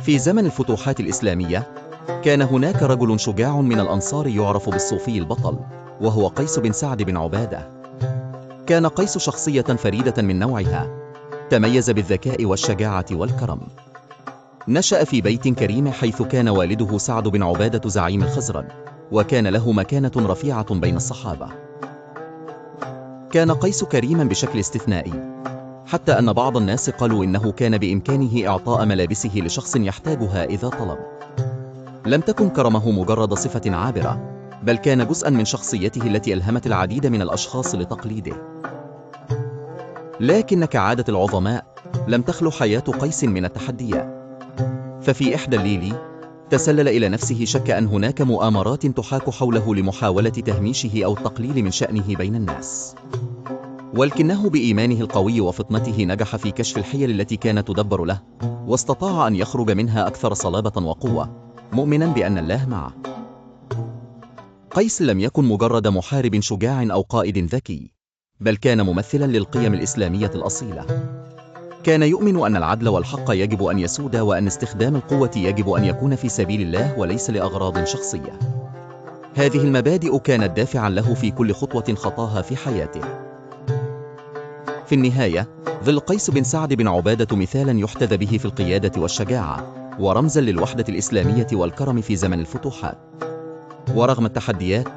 في زمن الفتوحات الإسلامية كان هناك رجل شجاع من الأنصار يعرف بالصوفي البطل، وهو قيس بن سعد بن عبادة. كان قيس شخصية فريدة من نوعها، تميز بالذكاء والشجاعة والكرم. نشأ في بيت كريم حيث كان والده سعد بن عبادة زعيم الخزرج، وكان له مكانة رفيعة بين الصحابة. كان قيس كريما بشكل استثنائي، حتى أن بعض الناس قالوا إنه كان بإمكانه إعطاء ملابسه لشخص يحتاجها إذا طلب. لم تكن كرمه مجرد صفة عابرة، بل كان جزءا من شخصيته التي ألهمت العديد من الأشخاص لتقليده. لكن كعادة العظماء لم تخلو حياة قيس من التحديات. ففي إحدى الليل تسلل إلى نفسه شك أن هناك مؤامرات تحاك حوله لمحاولة تهميشه أو التقليل من شأنه بين الناس. ولكنه بإيمانه القوي وفطنته نجح في كشف الحيل التي كانت تدبر له، واستطاع أن يخرج منها أكثر صلابة وقوة، مؤمنا بأن الله معه. قيس لم يكن مجرد محارب شجاع أو قائد ذكي، بل كان ممثلا للقيم الإسلامية الأصيلة. كان يؤمن أن العدل والحق يجب أن يسود، وأن استخدام القوة يجب أن يكون في سبيل الله وليس لأغراض شخصية. هذه المبادئ كانت دافعا له في كل خطوة خطاها في حياته. في النهاية، ظل قيس بن سعد بن عبادة مثالا يحتذى به في القيادة والشجاعة، ورمزا للوحدة الإسلامية والكرم في زمن الفتوحات. ورغم التحديات،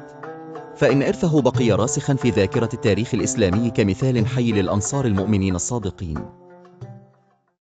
فإن إرثه بقي راسخا في ذاكرة التاريخ الإسلامي كمثال حي للأنصار المؤمنين الصادقين.